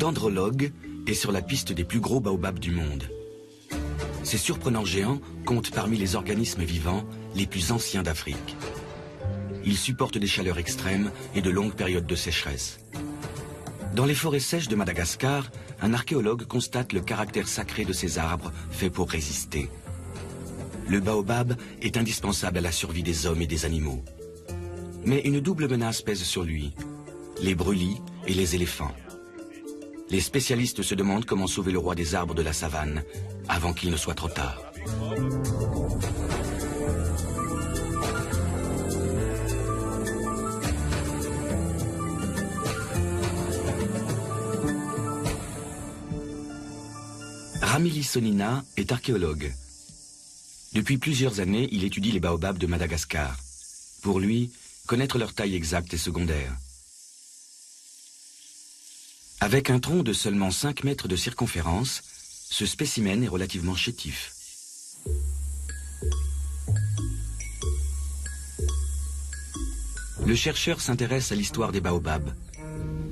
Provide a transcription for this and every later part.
Dendrologue est sur la piste des plus gros baobabs du monde. Ces surprenants géants comptent parmi les organismes vivants les plus anciens d'Afrique. Ils supportent des chaleurs extrêmes et de longues périodes de sécheresse. Dans les forêts sèches de Madagascar, un archéologue constate le caractère sacré de ces arbres faits pour résister. Le baobab est indispensable à la survie des hommes et des animaux. Mais une double menace pèse sur lui, les brûlis et les éléphants. Les spécialistes se demandent comment sauver le roi des arbres de la savane avant qu'il ne soit trop tard. Ramili Sonina est archéologue. Depuis plusieurs années, il étudie les baobabs de Madagascar. Pour lui, connaître leur taille exacte est secondaire. Avec un tronc de seulement 5 mètres de circonférence, ce spécimen est relativement chétif. Le chercheur s'intéresse à l'histoire des baobabs.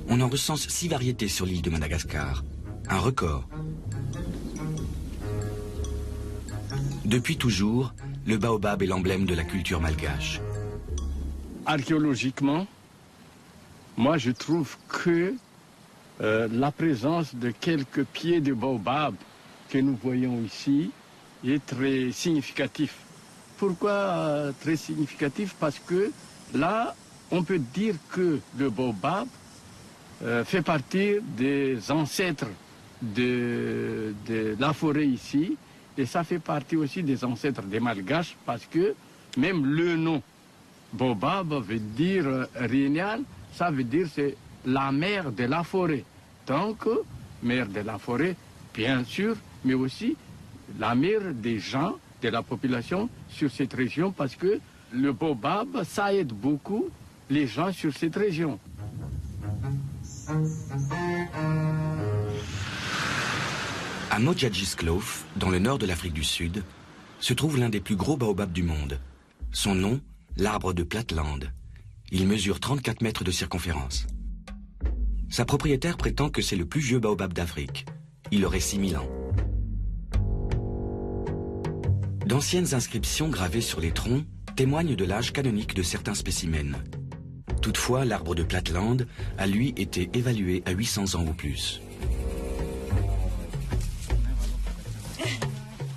On en recense 6 variétés sur l'île de Madagascar. Un record. Depuis toujours, le baobab est l'emblème de la culture malgache. Archéologiquement, moi je trouve que la présence de quelques pieds de baobab que nous voyons ici est très significatif. Pourquoi très significatif? Parce que là, on peut dire que le baobab fait partie des ancêtres de la forêt ici, et ça fait partie aussi des ancêtres des Malgaches, parce que même le nom baobab veut dire Rényal, ça veut dire c'est la mère de la forêt. Donc, mère de la forêt, bien sûr, mais aussi la mère des gens, de la population sur cette région, parce que le baobab, ça aide beaucoup les gens sur cette région. À Mojadjiskloof, dans le nord de l'Afrique du Sud, se trouve l'un des plus gros baobabs du monde. Son nom, l'arbre de Platland. Il mesure 34 mètres de circonférence. Sa propriétaire prétend que c'est le plus vieux baobab d'Afrique. Il aurait 6000 ans. D'anciennes inscriptions gravées sur les troncs témoignent de l'âge canonique de certains spécimens. Toutefois, l'arbre de Platland a lui été évalué à 800 ans ou plus.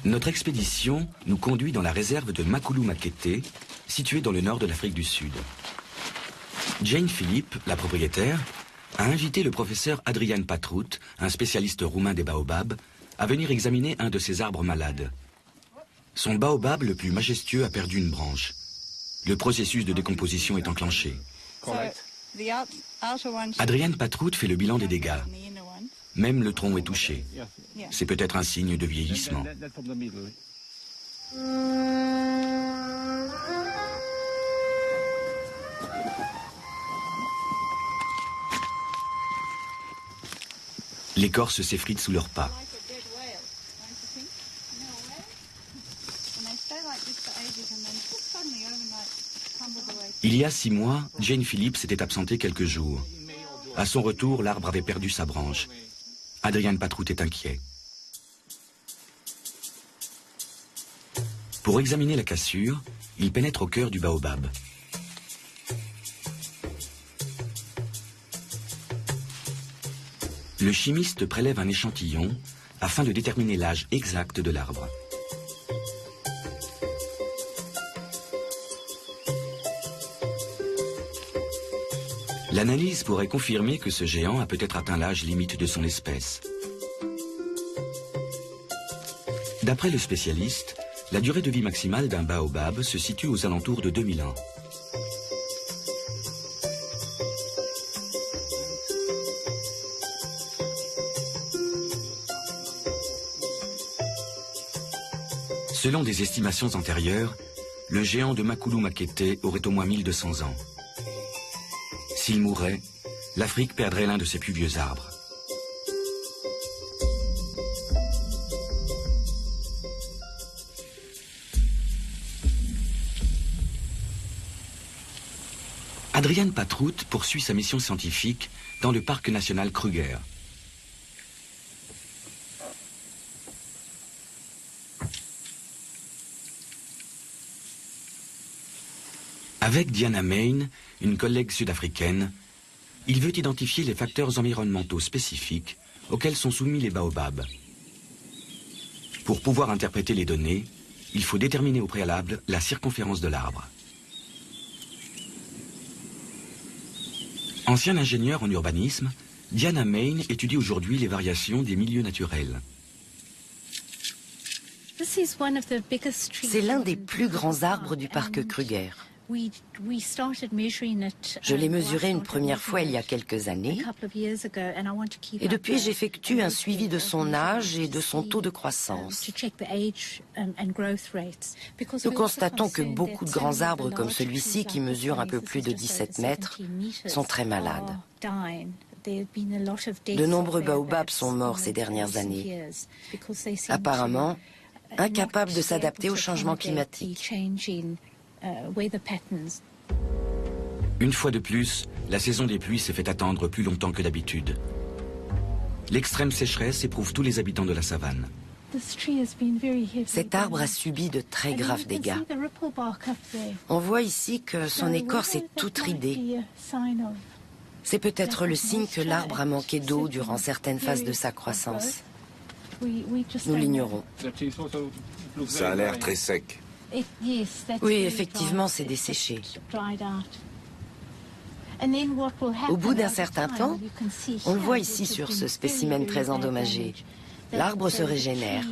Notre expédition nous conduit dans la réserve de Makulu Makete, située dans le nord de l'Afrique du Sud. Jane Philippe, la propriétaire, a invité le professeur Adrian Patrout, un spécialiste roumain des baobabs, à venir examiner un de ces arbres malades. Son baobab le plus majestueux a perdu une branche. Le processus de décomposition est enclenché. Adrian Patrout fait le bilan des dégâts. Même le tronc est touché. C'est peut-être un signe de vieillissement. L'écorce s'effrite sous leurs pas. Il y a 6 mois, Jane Phillips s'était absentée quelques jours. À son retour, l'arbre avait perdu sa branche. Adrian Patrout est inquiet. Pour examiner la cassure, il pénètre au cœur du baobab. Le chimiste prélève un échantillon afin de déterminer l'âge exact de l'arbre. L'analyse pourrait confirmer que ce géant a peut-être atteint l'âge limite de son espèce. D'après le spécialiste, la durée de vie maximale d'un baobab se situe aux alentours de 2000 ans. Selon des estimations antérieures, le géant de Makulu Makete aurait au moins 1200 ans. S'il mourait, l'Afrique perdrait l'un de ses plus vieux arbres. Adrian Patrout poursuit sa mission scientifique dans le parc national Kruger. Avec Diana Main, une collègue sud-africaine, il veut identifier les facteurs environnementaux spécifiques auxquels sont soumis les baobabs. Pour pouvoir interpréter les données, il faut déterminer au préalable la circonférence de l'arbre. Ancien ingénieur en urbanisme, Diana Main étudie aujourd'hui les variations des milieux naturels. C'est l'un des plus grands arbres du parc Kruger. Je l'ai mesuré une première fois il y a quelques années et depuis j'effectue un suivi de son âge et de son taux de croissance. Nous constatons que beaucoup de grands arbres comme celui-ci qui mesure un peu plus de 17 mètres sont très malades. De nombreux baobabs sont morts ces dernières années, apparemment incapables de s'adapter au changement climatique. Une fois de plus, la saison des pluies s'est fait attendre plus longtemps que d'habitude. L'extrême sécheresse éprouve tous les habitants de la savane. Cet arbre a subi de très graves dégâts. On voit ici que son écorce est toute ridée. C'est peut-être le signe que l'arbre a manqué d'eau durant certaines phases de sa croissance. Nous l'ignorons. Ça a l'air très sec. Oui, effectivement, c'est desséché. Au bout d'un certain temps, on le voit ici sur ce spécimen très endommagé, l'arbre se régénère.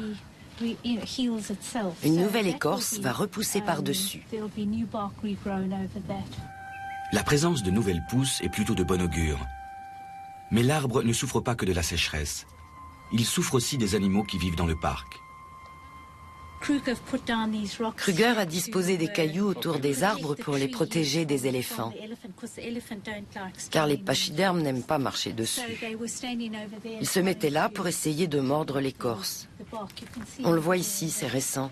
Une nouvelle écorce va repousser par-dessus. La présence de nouvelles pousses est plutôt de bon augure. Mais l'arbre ne souffre pas que de la sécheresse. Il souffre aussi des animaux qui vivent dans le parc. Kruger a disposé des cailloux autour des arbres pour les protéger des éléphants, car les pachydermes n'aiment pas marcher dessus. Ils se mettaient là pour essayer de mordre l'écorce. On le voit ici, c'est récent.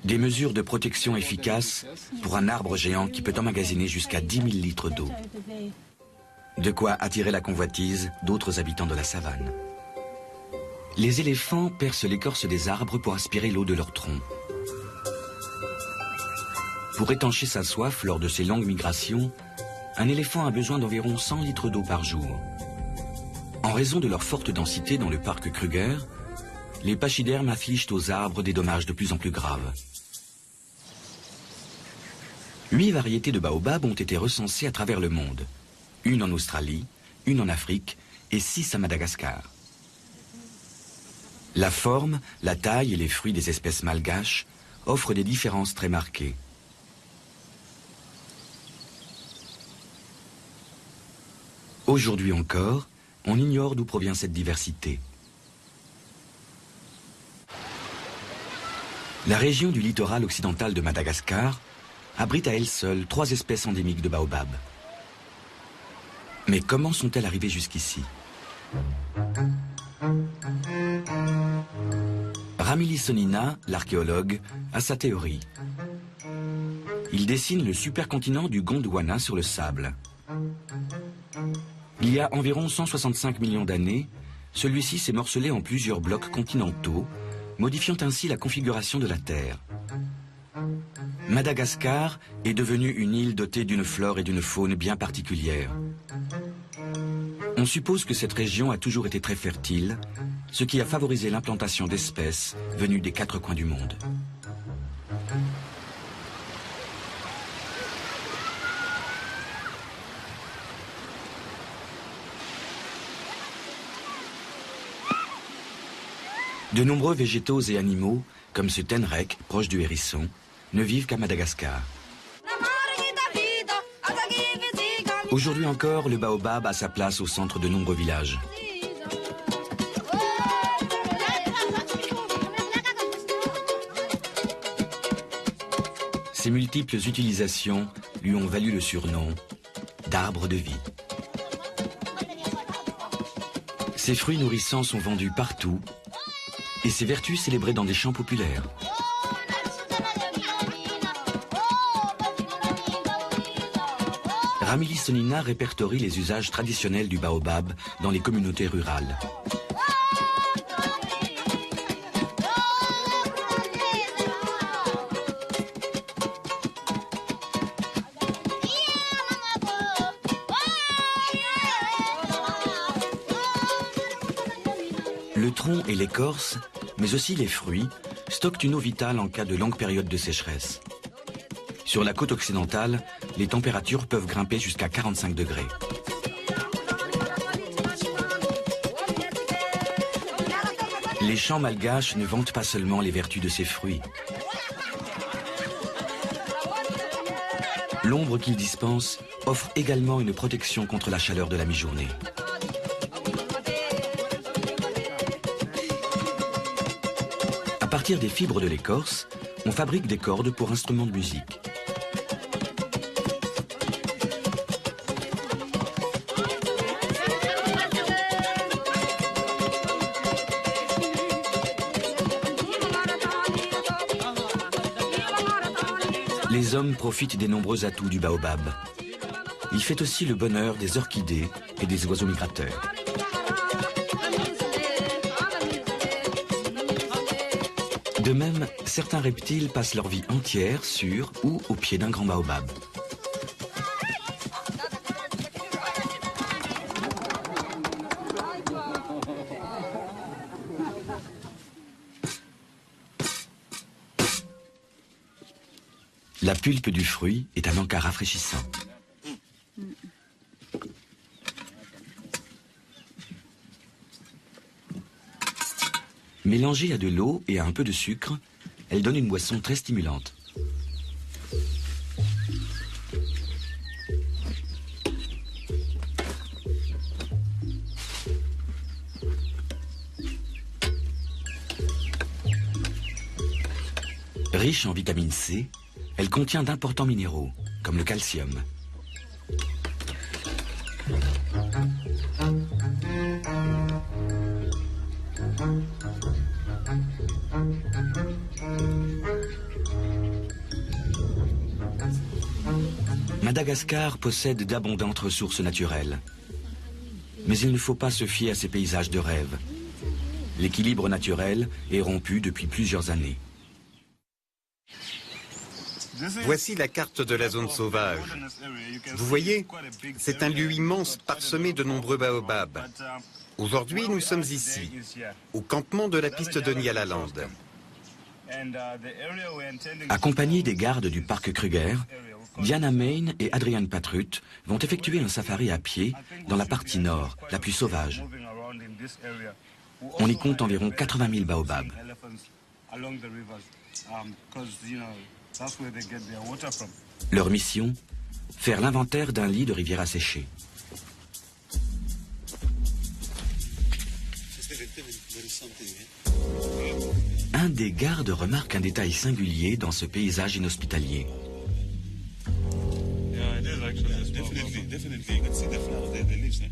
Des mesures de protection efficaces pour un arbre géant qui peut emmagasiner jusqu'à 10 000 litres d'eau. De quoi attirer la convoitise d'autres habitants de la savane. Les éléphants percent l'écorce des arbres pour aspirer l'eau de leur tronc. Pour étancher sa soif lors de ses longues migrations, un éléphant a besoin d'environ 100 litres d'eau par jour. En raison de leur forte densité dans le parc Kruger, les pachydermes affligent aux arbres des dommages de plus en plus graves. 8 variétés de baobab ont été recensées à travers le monde. Une en Australie, une en Afrique et 6 à Madagascar. La forme, la taille et les fruits des espèces malgaches offrent des différences très marquées. Aujourd'hui encore, on ignore d'où provient cette diversité. La région du littoral occidental de Madagascar abrite à elle seule 3 espèces endémiques de baobab. Mais comment sont-elles arrivées jusqu'ici ? Ramili Sonina, l'archéologue, a sa théorie. Il dessine le supercontinent du Gondwana sur le sable. Il y a environ 165 millions d'années, celui-ci s'est morcelé en plusieurs blocs continentaux, modifiant ainsi la configuration de la Terre. Madagascar est devenue une île dotée d'une flore et d'une faune bien particulières. On suppose que cette région a toujours été très fertile, ce qui a favorisé l'implantation d'espèces venues des 4 coins du monde. De nombreux végétaux et animaux, comme ce tenrek, proche du hérisson, ne vivent qu'à Madagascar. Aujourd'hui encore, le baobab a sa place au centre de nombreux villages. Ses multiples utilisations lui ont valu le surnom d'arbre de vie. Ses fruits nourrissants sont vendus partout et ses vertus célébrées dans des chants populaires. Ramili Sonina répertorie les usages traditionnels du baobab dans les communautés rurales. Le tronc et l'écorce, mais aussi les fruits, stockent une eau vitale en cas de longue période de sécheresse. Sur la côte occidentale, les températures peuvent grimper jusqu'à 45 degrés. Les champs malgaches ne vantent pas seulement les vertus de ces fruits. L'ombre qu'ils dispensent offre également une protection contre la chaleur de la mi-journée. À partir des fibres de l'écorce, on fabrique des cordes pour instruments de musique. Les hommes profitent des nombreux atouts du baobab. Il fait aussi le bonheur des orchidées et des oiseaux migrateurs. De même, certains reptiles passent leur vie entière sur ou au pied d'un grand baobab. La pulpe du fruit est un encas rafraîchissant. Mélangée à de l'eau et à un peu de sucre, elle donne une boisson très stimulante. Riche en vitamine C, elle contient d'importants minéraux, comme le calcium. Madagascar possède d'abondantes ressources naturelles. Mais il ne faut pas se fier à ces paysages de rêve. L'équilibre naturel est rompu depuis plusieurs années. Voici la carte de la zone sauvage. Vous voyez, c'est un lieu immense parsemé de nombreux baobabs. Aujourd'hui, nous sommes ici, au campement de la piste de Nyalaland. Accompagnés des gardes du parc Kruger, Diana Main et Adrian Patrut vont effectuer un safari à pied dans la partie nord, la plus sauvage. On y compte environ 80 000 baobabs. Leur mission, faire l'inventaire d'un lit de rivière asséchée. Un des gardes remarque un détail singulier dans ce paysage inhospitalier.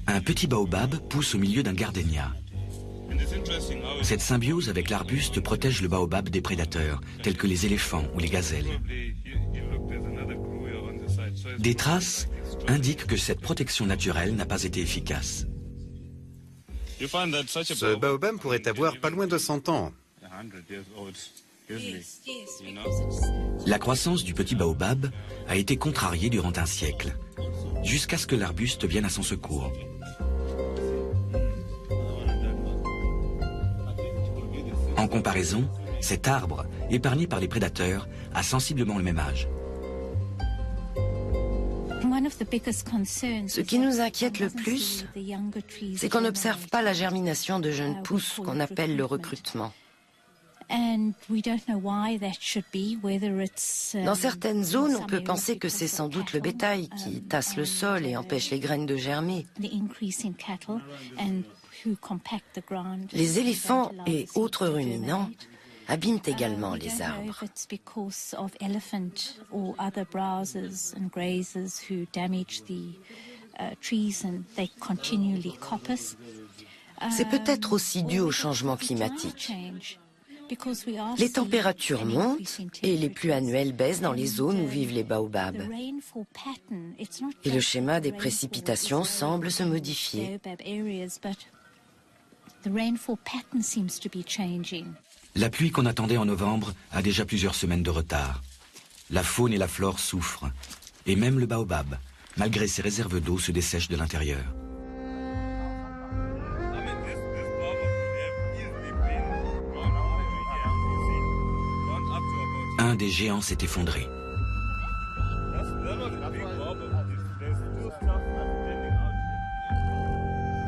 Un petit baobab pousse au milieu d'un gardénia. Cette symbiose avec l'arbuste protège le baobab des prédateurs, tels que les éléphants ou les gazelles. Des traces indiquent que cette protection naturelle n'a pas été efficace. Ce baobab pourrait avoir pas loin de 100 ans. La croissance du petit baobab a été contrariée durant un siècle, jusqu'à ce que l'arbuste vienne à son secours. En comparaison, cet arbre, épargné par les prédateurs, a sensiblement le même âge. Ce qui nous inquiète le plus, c'est qu'on n'observe pas la germination de jeunes pousses qu'on appelle le recrutement. Dans certaines zones, on peut penser que c'est sans doute le bétail qui tasse le sol et empêche les graines de germer. Les éléphants et autres ruminants abîment également les arbres. C'est peut-être aussi dû au changement climatique. Les températures montent et les pluies annuelles baissent dans les zones où vivent les baobabs. Et le schéma des précipitations semble se modifier. La pluie qu'on attendait en novembre a déjà plusieurs semaines de retard. La faune et la flore souffrent. Et même le baobab, malgré ses réserves d'eau, se dessèche de l'intérieur. un des géants s'est effondré.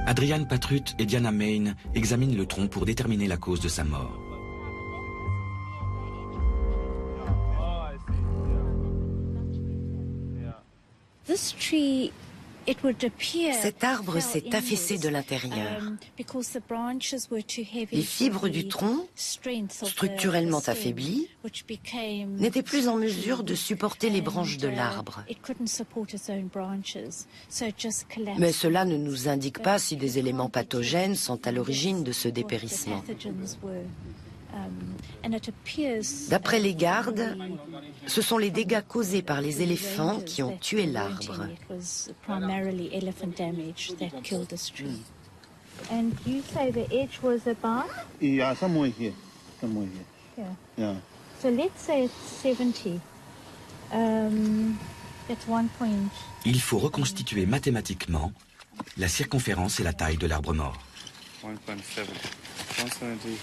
Adrian Patrut et Diana Main examinent le tronc pour déterminer la cause de sa mort. Cet arbre s'est affaissé de l'intérieur. Les fibres du tronc, structurellement affaiblies, n'étaient plus en mesure de supporter les branches de l'arbre. Mais cela ne nous indique pas si des éléments pathogènes sont à l'origine de ce dépérissement. D'après les gardes, ce sont les dégâts causés par les éléphants qui ont tué l'arbre. Il faut reconstituer mathématiquement la circonférence et la taille de l'arbre mort. 170.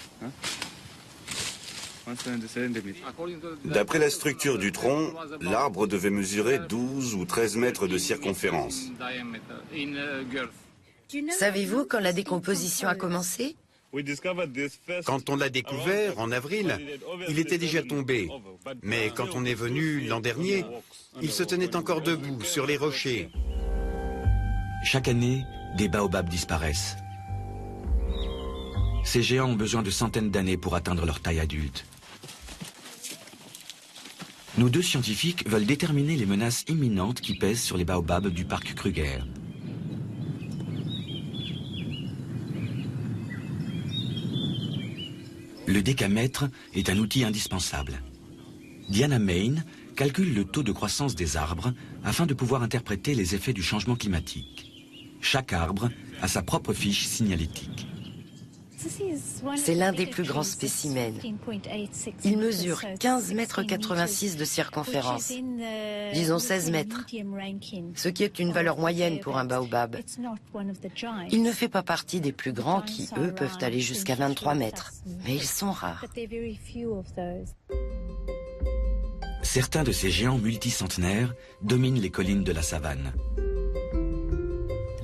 D'après la structure du tronc, l'arbre devait mesurer 12 ou 13 mètres de circonférence. Savez-vous quand la décomposition a commencé? Quand on l'a découvert, en avril, il était déjà tombé. Mais quand on est venu l'an dernier, il se tenait encore debout, sur les rochers. Chaque année, des baobabs disparaissent. Ces géants ont besoin de centaines d'années pour atteindre leur taille adulte. Nos deux scientifiques veulent déterminer les menaces imminentes qui pèsent sur les baobabs du parc Kruger. Le décamètre est un outil indispensable. Diana Main calcule le taux de croissance des arbres afin de pouvoir interpréter les effets du changement climatique. Chaque arbre a sa propre fiche signalétique. C'est l'un des plus grands spécimens. Il mesure 15,86 mètres de circonférence, disons 16 mètres, ce qui est une valeur moyenne pour un baobab. Il ne fait pas partie des plus grands qui, eux, peuvent aller jusqu'à 23 mètres, mais ils sont rares. Certains de ces géants multicentenaires dominent les collines de la savane.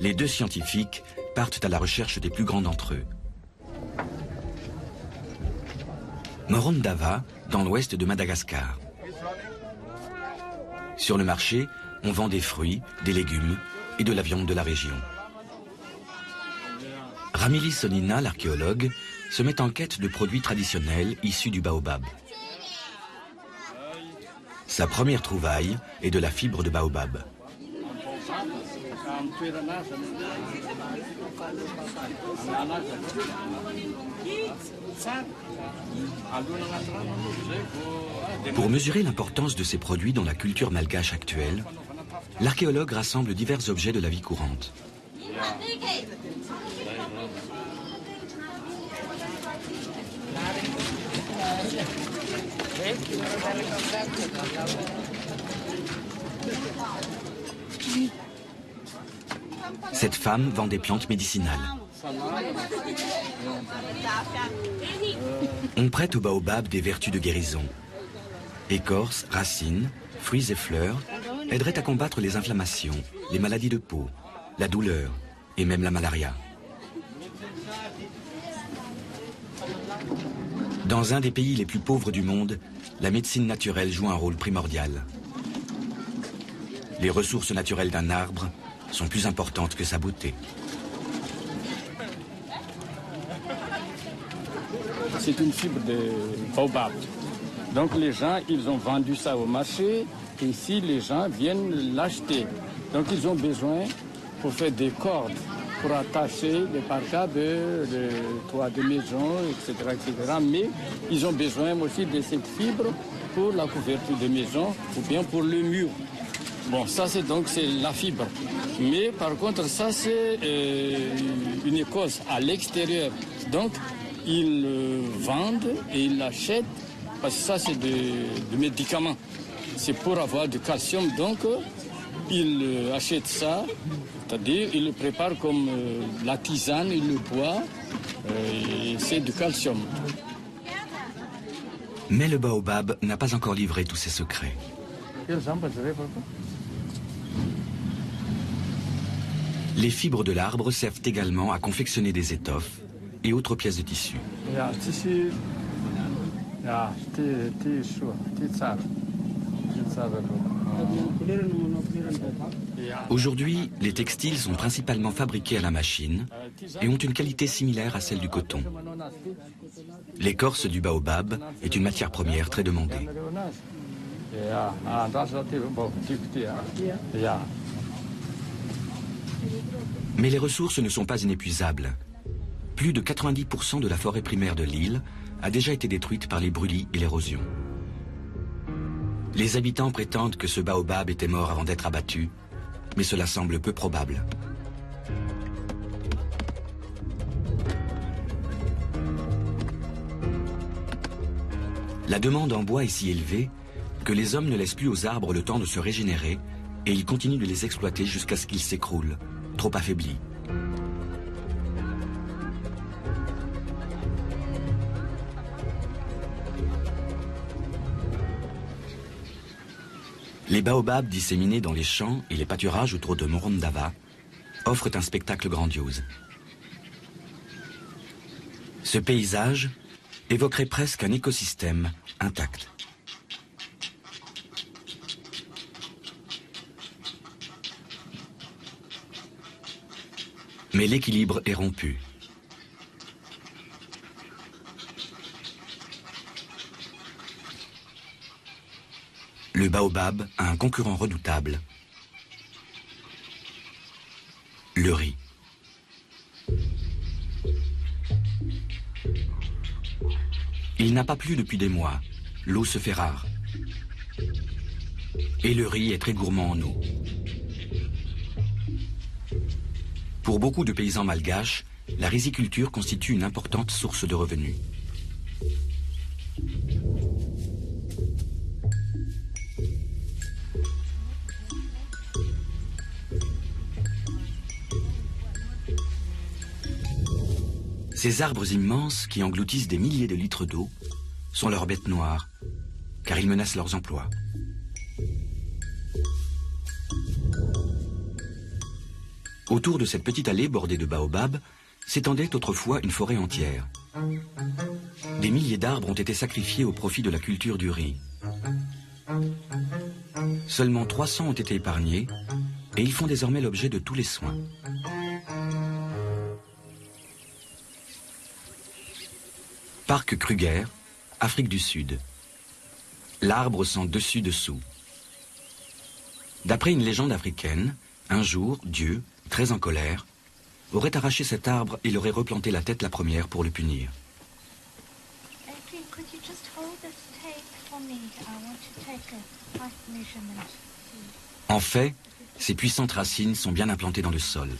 Les deux scientifiques partent à la recherche des plus grands d'entre eux. Morondava, dans l'ouest de Madagascar. Sur le marché, on vend des fruits, des légumes et de la viande de la région. Ramili Sonina, l'archéologue, se met en quête de produits traditionnels issus du baobab. Sa première trouvaille est de la fibre de baobab. Pour mesurer l'importance de ces produits dans la culture malgache actuelle, l'archéologue rassemble divers objets de la vie courante. Cette femme vend des plantes médicinales. On prête au baobab des vertus de guérison. Écorces, racines, fruits et fleurs aideraient à combattre les inflammations, les maladies de peau, la douleur et même la malaria. Dans un des pays les plus pauvres du monde, la médecine naturelle joue un rôle primordial. Les ressources naturelles d'un arbre sont plus importantes que sa beauté. C'est une fibre de baobab. Donc les gens, ils ont vendu ça au marché et ici les gens viennent l'acheter. Donc ils ont besoin pour faire des cordes, pour attacher les parkas de toits de maison, etc., etc. Mais ils ont besoin aussi de cette fibre pour la couverture de maison ou bien pour le mur. Bon, ça c'est la fibre. Mais par contre, ça c'est une écorce à l'extérieur. Donc ils vendent et ils l'achètent parce que ça c'est des médicaments. C'est pour avoir du calcium. Donc ils achètent ça, c'est-à-dire ils le préparent comme la tisane, ils le boivent et c'est du calcium. Mais le baobab n'a pas encore livré tous ses secrets. Les fibres de l'arbre servent également à confectionner des étoffes et autres pièces de tissu. Aujourd'hui, les textiles sont principalement fabriqués à la machine et ont une qualité similaire à celle du coton. L'écorce du baobab est une matière première très demandée. Mais les ressources ne sont pas inépuisables. Plus de 90% de la forêt primaire de l'île a déjà été détruite par les brûlis et l'érosion. Les habitants prétendent que ce baobab était mort avant d'être abattu, mais cela semble peu probable. La demande en bois est si élevée que les hommes ne laissent plus aux arbres le temps de se régénérer et ils continuent de les exploiter jusqu'à ce qu'ils s'écroulent, trop affaiblis. Les baobabs disséminés dans les champs et les pâturages autour de Morondava offrent un spectacle grandiose. Ce paysage évoquerait presque un écosystème intact. Mais l'équilibre est rompu. Le baobab a un concurrent redoutable, le riz. Il n'a pas plu depuis des mois, l'eau se fait rare. Et le riz est très gourmand en eau. Pour beaucoup de paysans malgaches, la riziculture constitue une importante source de revenus. Ces arbres immenses qui engloutissent des milliers de litres d'eau sont leurs bêtes noires, car ils menacent leurs emplois. Autour de cette petite allée bordée de baobabs s'étendait autrefois une forêt entière. Des milliers d'arbres ont été sacrifiés au profit de la culture du riz. Seulement 300 ont été épargnés et ils font désormais l'objet de tous les soins. Parc Kruger, Afrique du Sud. L'arbre sans dessus-dessous. D'après une légende africaine, un jour, Dieu, très en colère, aurait arraché cet arbre et l'aurait replanté la tête la première pour le punir. En fait, ces puissantes racines sont bien implantées dans le sol.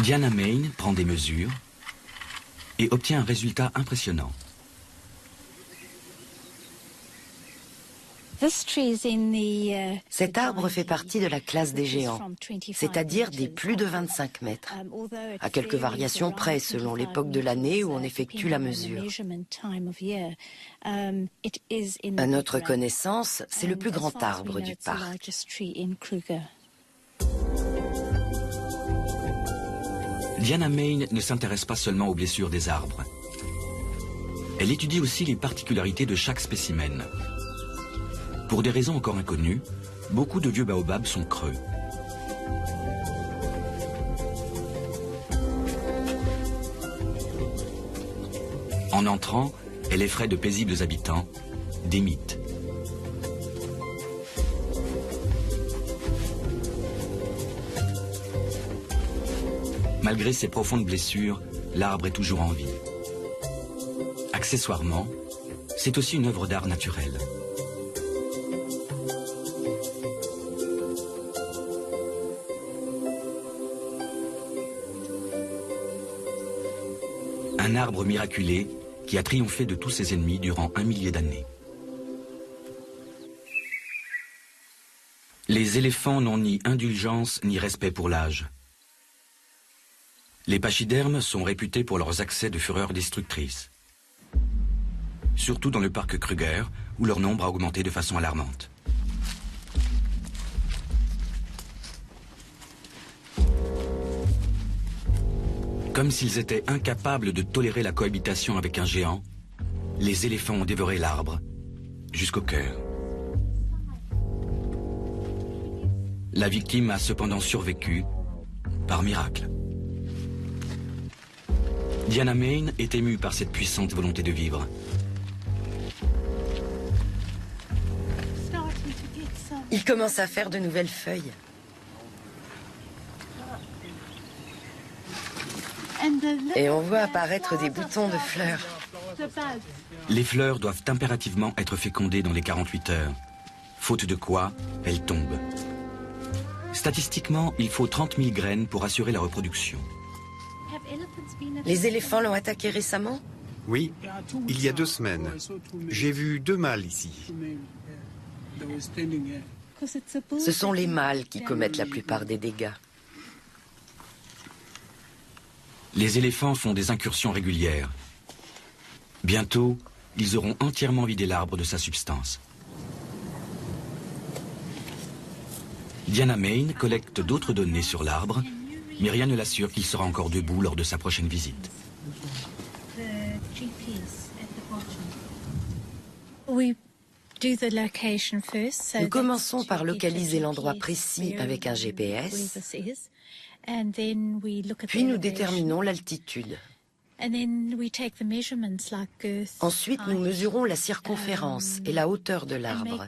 Diana Main prend des mesures et obtient un résultat impressionnant. Cet arbre fait partie de la classe des géants, c'est-à-dire des plus de 25 mètres, à quelques variations près selon l'époque de l'année où on effectue la mesure. À notre connaissance, c'est le plus grand arbre du parc. Diana Main ne s'intéresse pas seulement aux blessures des arbres. Elle étudie aussi les particularités de chaque spécimen. Pour des raisons encore inconnues, beaucoup de vieux baobabs sont creux. En entrant, elle effraie de paisibles habitants, des mythes. Malgré ses profondes blessures, l'arbre est toujours en vie. Accessoirement, c'est aussi une œuvre d'art naturel. Un arbre miraculé qui a triomphé de tous ses ennemis durant 1 millier d'années. Les éléphants n'ont ni indulgence ni respect pour l'âge. Les pachydermes sont réputés pour leurs accès de fureur destructrice. Surtout dans le parc Kruger, où leur nombre a augmenté de façon alarmante. Comme s'ils étaient incapables de tolérer la cohabitation avec un géant, les éléphants ont dévoré l'arbre jusqu'au cœur. La victime a cependant survécu par miracle. Diana Main est émue par cette puissante volonté de vivre. Il commence à faire de nouvelles feuilles. Et on voit apparaître des boutons de fleurs. Les fleurs doivent impérativement être fécondées dans les 48 heures, faute de quoi elles tombent. Statistiquement, il faut 30 000 graines pour assurer la reproduction. Les éléphants l'ont attaqué récemment? Oui, il y a 2 semaines. J'ai vu 2 mâles ici. Ce sont les mâles qui commettent la plupart des dégâts. Les éléphants font des incursions régulières. Bientôt, ils auront entièrement vidé l'arbre de sa substance. Diana Main collecte d'autres données sur l'arbre, mais rien ne l'assure qu'il sera encore debout lors de sa prochaine visite. Nous commençons par localiser l'endroit précis avec un GPS, puis nous déterminons l'altitude. Ensuite, nous mesurons la circonférence et la hauteur de l'arbre.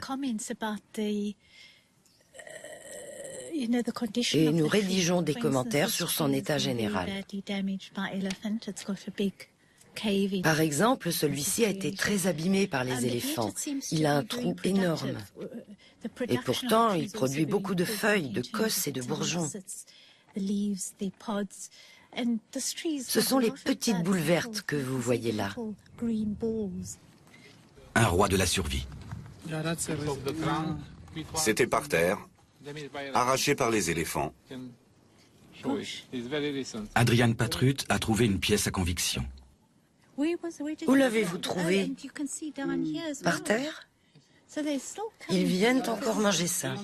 Et nous rédigeons des commentaires sur son état général. Par exemple, celui-ci a été très abîmé par les éléphants. Il a un trou énorme. Et pourtant, il produit beaucoup de feuilles, de cosses et de bourgeons. Ce sont les petites boules vertes que vous voyez là. Un roi de la survie. C'était par terre, arraché par les éléphants. Adrian Patrut a trouvé une pièce à conviction. Où l'avez-vous trouvé? Par terre? Ils viennent encore manger ça.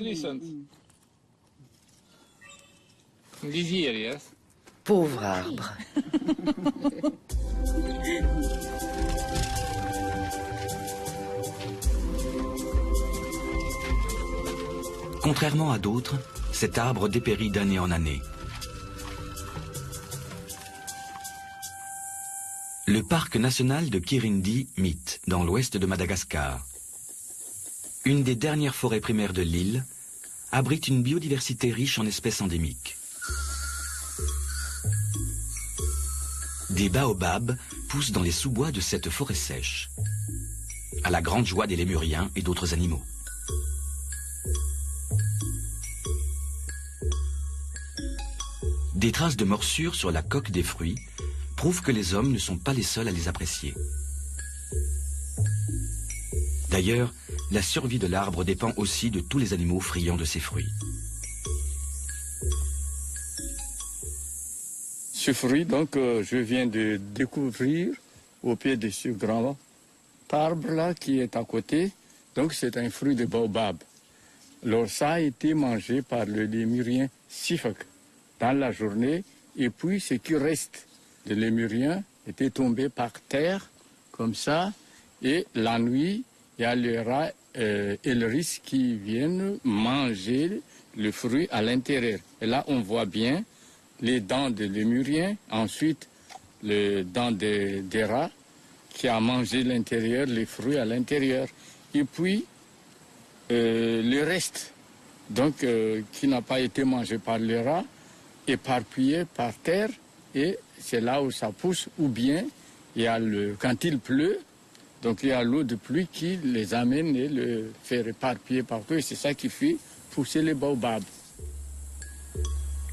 Pauvre arbre. Contrairement à d'autres, cet arbre dépérit d'année en année. Le parc national de Kirindi-Mit, dans l'ouest de Madagascar. Une des dernières forêts primaires de l'île, abrite une biodiversité riche en espèces endémiques. Des baobabs poussent dans les sous-bois de cette forêt sèche, à la grande joie des lémuriens et d'autres animaux. Des traces de morsures sur la coque des fruits prouvent que les hommes ne sont pas les seuls à les apprécier. D'ailleurs, la survie de l'arbre dépend aussi de tous les animaux friands de ces fruits. Ce fruit, donc, je viens de découvrir au pied de ce grand arbre-là qui est à côté. Donc, c'est un fruit de baobab. Alors, ça a été mangé par le lémurien Sifak dans la journée. Et puis, ce qui reste de lémurien était tombé par terre, comme ça. Et la nuit, il y a les rats et le risque qui viennent manger le fruit à l'intérieur. Et là, on voit bien les dents de lémurien, ensuite les dents des rats qui a mangé l'intérieur, les fruits à l'intérieur. Et puis, le reste, donc, qui n'a pas été mangé par les rats, éparpillé par terre, et c'est là où ça pousse, ou bien, il y a quand il pleut, donc il y a l'eau de pluie qui les amène et le fait éparpiller partout, et c'est ça qui fait pousser les baobabs.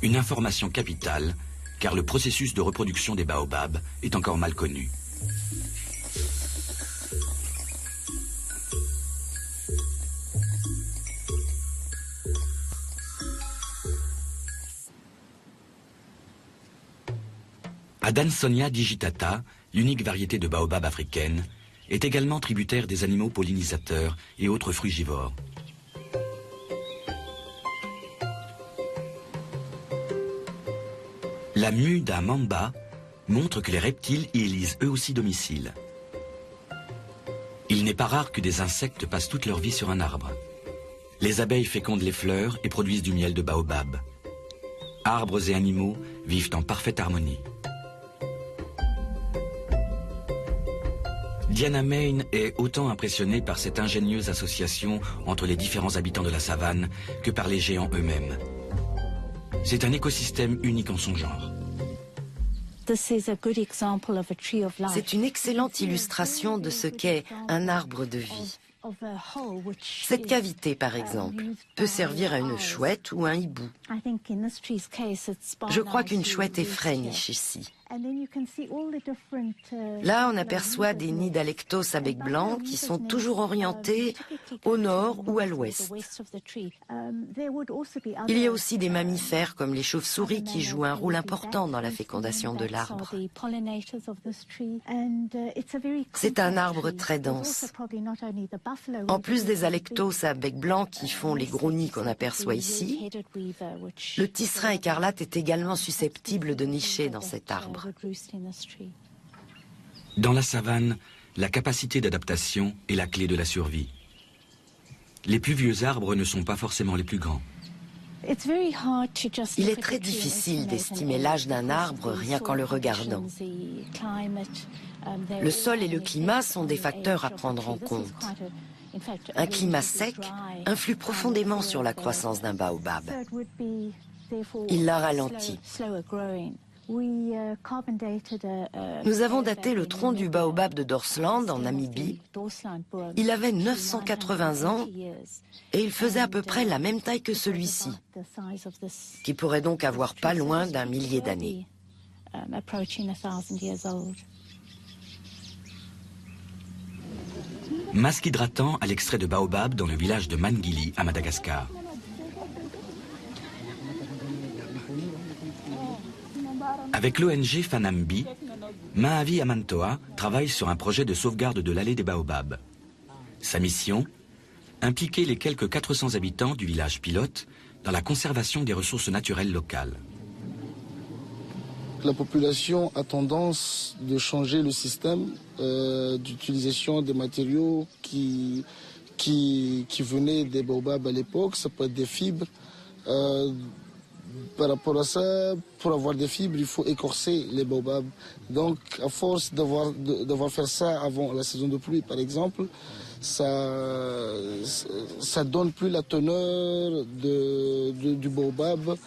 Une information capitale, car le processus de reproduction des baobabs est encore mal connu. Adansonia digitata, l'unique variété de baobab africaine, est également tributaire des animaux pollinisateurs et autres frugivores. La mue d'un mamba montre que les reptiles y élisent eux aussi domicile. Il n'est pas rare que des insectes passent toute leur vie sur un arbre. Les abeilles fécondent les fleurs et produisent du miel de baobab. Arbres et animaux vivent en parfaite harmonie. Diana Main est autant impressionnée par cette ingénieuse association entre les différents habitants de la savane que par les géants eux-mêmes. C'est un écosystème unique en son genre. C'est une excellente illustration de ce qu'est un arbre de vie. Cette cavité, par exemple, peut servir à une chouette ou un hibou. Je crois qu'une chouette effraie niche ici. Là, on aperçoit des nids d'alectos à bec blanc qui sont toujours orientés au nord ou à l'ouest. Il y a aussi des mammifères comme les chauves-souris qui jouent un rôle important dans la fécondation de l'arbre. C'est un arbre très dense. En plus des alectos à bec blanc qui font les gros nids qu'on aperçoit ici, le tisserand écarlate est également susceptible de nicher dans cet arbre. Dans la savane, la capacité d'adaptation est la clé de la survie. Les plus vieux arbres ne sont pas forcément les plus grands. Il est très difficile d'estimer l'âge d'un arbre rien qu'en le regardant. Le sol et le climat sont des facteurs à prendre en compte. Un climat sec influe profondément sur la croissance d'un baobab. Il la ralentit. Nous avons daté le tronc du baobab de Dorsland en Namibie. Il avait 980 ans et il faisait à peu près la même taille que celui-ci, qui pourrait donc avoir pas loin d'un millier d'années. Masque hydratant à l'extrait de baobab dans le village de Mangili à Madagascar. Avec l'ONG Fanambi, Mahavi Amantoa travaille sur un projet de sauvegarde de l'allée des baobabs. Sa mission, impliquer les quelques 400 habitants du village pilote dans la conservation des ressources naturelles locales. La population a tendance de changer le système d'utilisation des matériaux qui venaient des baobabs à l'époque. Ça peut être des fibres. Par rapport à ça, pour avoir des fibres, il faut écorcer les baobabs. Donc, à force d'avoir fait ça avant la saison de pluie, par exemple, ça donne plus la teneur du baobab.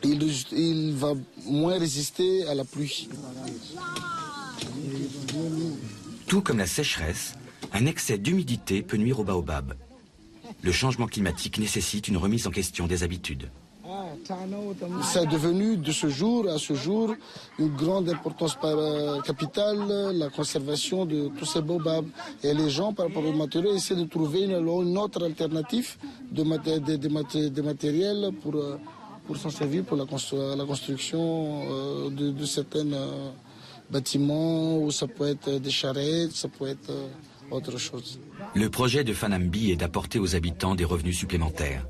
Il va moins résister à la pluie. Tout comme la sécheresse, un excès d'humidité peut nuire au baobab. Le changement climatique nécessite une remise en question des habitudes. Ça est devenu de ce jour à ce jour une grande importance capitale, la conservation de tous ces baobabs. Et les gens, par rapport aux matériaux, essaient de trouver une autre alternative de matériel pour s'en servir pour la construction de certains bâtiments, ou ça peut être des charrettes, ça peut être autre chose. Le projet de Fanambi est d'apporter aux habitants des revenus supplémentaires.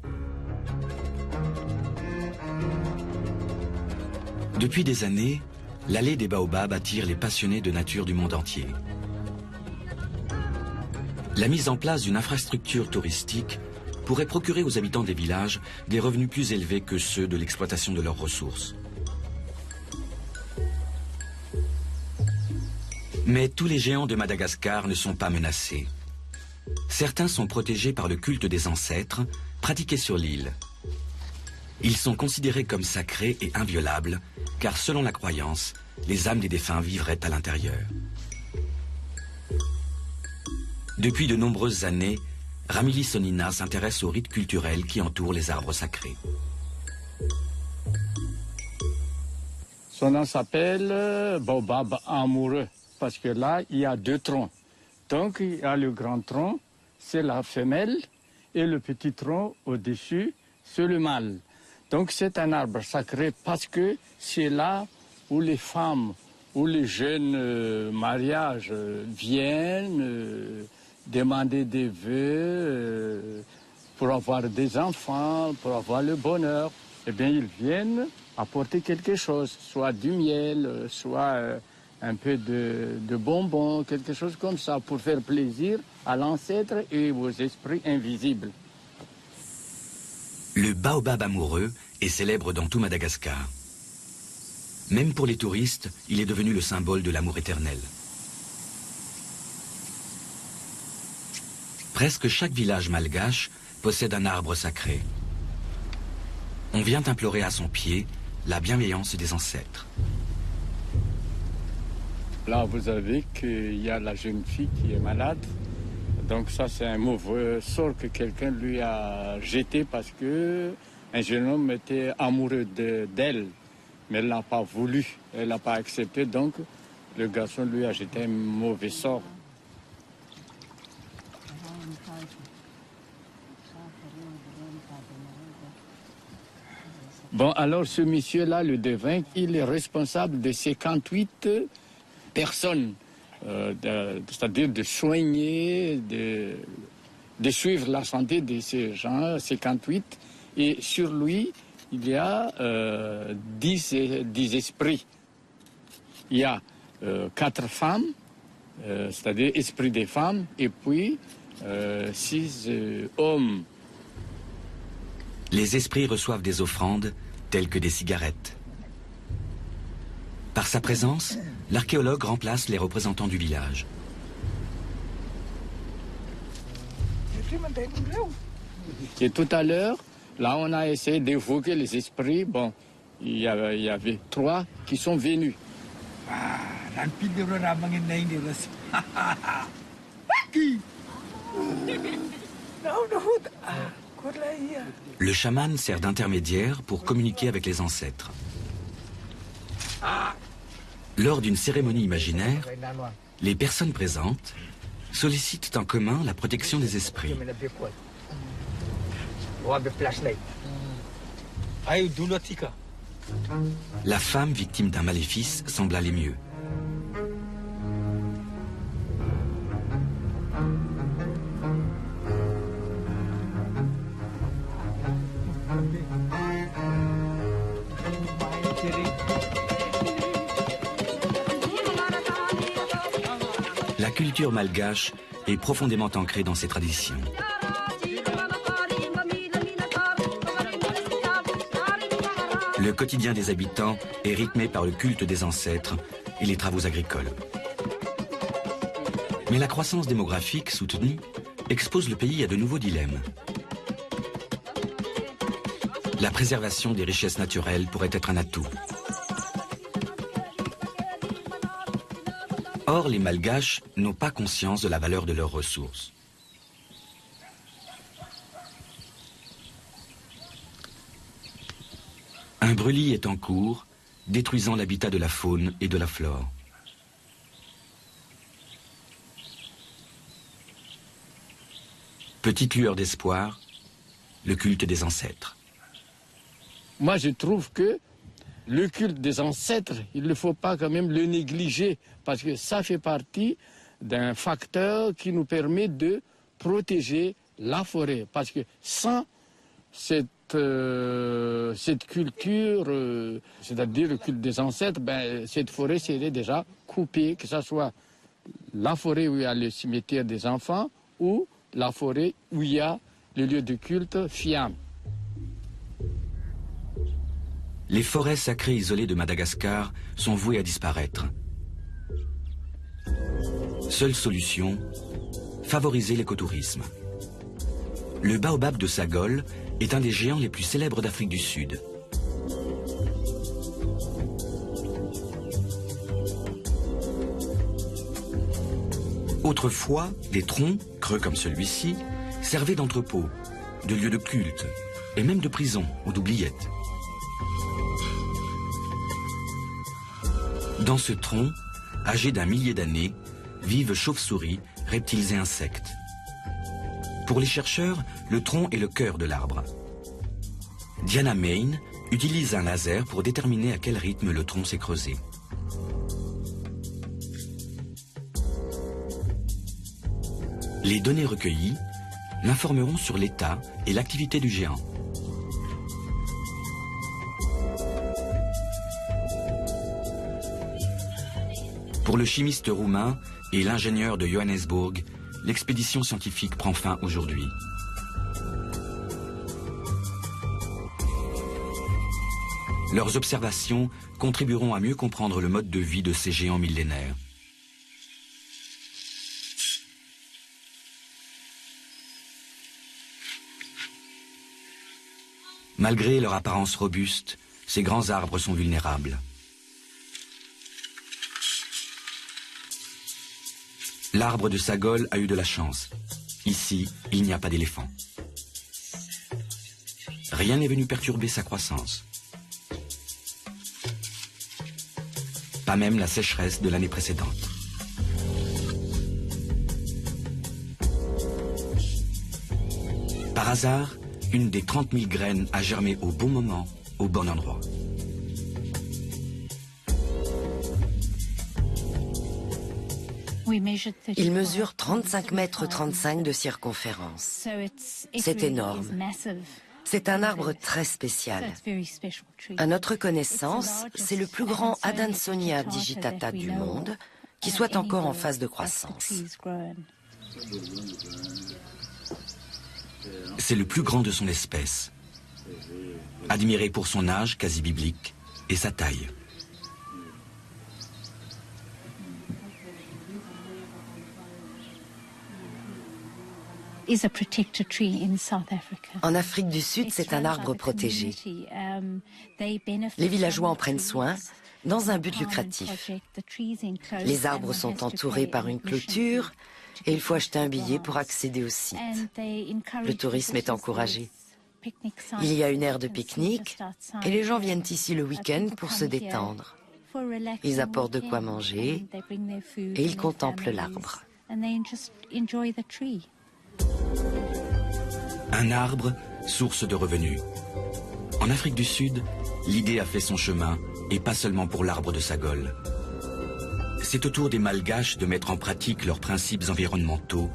Depuis des années, l'allée des baobabs attire les passionnés de nature du monde entier. La mise en place d'une infrastructure touristique pourrait procurer aux habitants des villages des revenus plus élevés que ceux de l'exploitation de leurs ressources. Mais tous les géants de Madagascar ne sont pas menacés. Certains sont protégés par le culte des ancêtres, pratiqué sur l'île. Ils sont considérés comme sacrés et inviolables, car selon la croyance, les âmes des défunts vivraient à l'intérieur. Depuis de nombreuses années, Ramili Sonina s'intéresse aux rites culturels qui entourent les arbres sacrés. Son nom s'appelle baobab amoureux, parce que là, il y a deux troncs. Donc, il y a le grand tronc, c'est la femelle, et le petit tronc au-dessus, c'est le mâle. Donc, c'est un arbre sacré parce que c'est là où les femmes, où les jeunes mariages viennent demander des vœux pour avoir des enfants, pour avoir le bonheur. Eh bien, ils viennent apporter quelque chose, soit du miel, soit un peu de bonbons, quelque chose comme ça, pour faire plaisir à l'ancêtre et aux esprits invisibles. Le baobab amoureux est célèbre dans tout Madagascar. Même pour les touristes, il est devenu le symbole de l'amour éternel. Presque chaque village malgache possède un arbre sacré. On vient implorer à son pied la bienveillance des ancêtres. Là, vous savez qu'il y a la jeune fille qui est malade. Donc ça, c'est un mauvais sort que quelqu'un lui a jeté parce que un jeune homme était amoureux d'elle. Mais elle n'a pas voulu, elle n'a pas accepté. Donc, le garçon lui a jeté un mauvais sort. Bon, alors ce monsieur-là, le devin, il est responsable de 58 personnes. C'est-à-dire de soigner, de suivre la santé de ces gens, 58. Et sur lui, il y a 10 esprits. Il y a 4 femmes, c'est-à-dire esprit des femmes, et puis 6 hommes. Les esprits reçoivent des offrandes, telles que des cigarettes. Par sa présence, l'archéologue remplace les représentants du village. Et tout à l'heure, là, on a essayé d'évoquer les esprits. Bon, il y avait 3 qui sont venus. Le chaman sert d'intermédiaire pour communiquer avec les ancêtres. Lors d'une cérémonie imaginaire, les personnes présentes sollicitent en commun la protection des esprits. La femme victime d'un maléfice semble aller mieux. La culture malgache est profondément ancrée dans ses traditions. Le quotidien des habitants est rythmé par le culte des ancêtres et les travaux agricoles. Mais la croissance démographique soutenue expose le pays à de nouveaux dilemmes. La préservation des richesses naturelles pourrait être un atout. Or, les Malgaches n'ont pas conscience de la valeur de leurs ressources. Un brûlis est en cours, détruisant l'habitat de la faune et de la flore. Petite lueur d'espoir, le culte des ancêtres. Moi, je trouve que le culte des ancêtres, il ne faut pas quand même le négliger, parce que ça fait partie d'un facteur qui nous permet de protéger la forêt. Parce que sans cette culture, c'est-à-dire le culte des ancêtres, cette forêt serait déjà coupée, que ce soit la forêt où il y a le cimetière des enfants ou la forêt où il y a le lieu de culte Fiam. Les forêts sacrées isolées de Madagascar sont vouées à disparaître. Seule solution, favoriser l'écotourisme. Le baobab de Sagol est un des géants les plus célèbres d'Afrique du Sud. Autrefois, des troncs, creux comme celui-ci, servaient d'entrepôt, de lieu de culte, et même de prison ou d'oubliette. Dans ce tronc, âgé d'un millier d'années, vivent chauves-souris, reptiles et insectes. Pour les chercheurs, le tronc est le cœur de l'arbre. Diana Main, utilise un laser pour déterminer à quel rythme le tronc s'est creusé. Les données recueillies l'informeront sur l'état et l'activité du géant. Pour le chimiste roumain et l'ingénieur de Johannesburg, l'expédition scientifique prend fin aujourd'hui. Leurs observations contribueront à mieux comprendre le mode de vie de ces géants millénaires. Malgré leur apparence robuste, ces grands arbres sont vulnérables. L'arbre de Sagol a eu de la chance. Ici, il n'y a pas d'éléphant. Rien n'est venu perturber sa croissance. Pas même la sécheresse de l'année précédente. Par hasard, une des 30 000 graines a germé au bon moment, au bon endroit. Il mesure 35 mètres 35 de circonférence. C'est énorme. C'est un arbre très spécial. À notre connaissance, c'est le plus grand Adansonia digitata du monde qui soit encore en phase de croissance. C'est le plus grand de son espèce, admiré pour son âge quasi biblique et sa taille. En Afrique du Sud, c'est un arbre protégé. Les villageois en prennent soin dans un but lucratif. Les arbres sont entourés par une clôture et il faut acheter un billet pour accéder au site. Le tourisme est encouragé. Il y a une aire de pique-nique et les gens viennent ici le week-end pour se détendre. Ils apportent de quoi manger et ils contemplent l'arbre. Un arbre, source de revenus. En Afrique du Sud, l'idée a fait son chemin, et pas seulement pour l'arbre de Sagol. C'est au tour des Malgaches de mettre en pratique leurs principes environnementaux,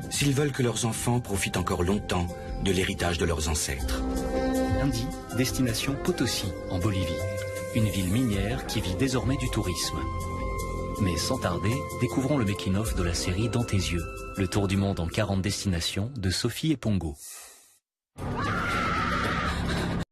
s'ils veulent que leurs enfants profitent encore longtemps de l'héritage de leurs ancêtres. Lundi, destination Potosi, en Bolivie. Une ville minière qui vit désormais du tourisme. Mais sans tarder, découvrons le making-of de la série Dans tes yeux, le tour du monde en 40 destinations de Sophie et Pongo.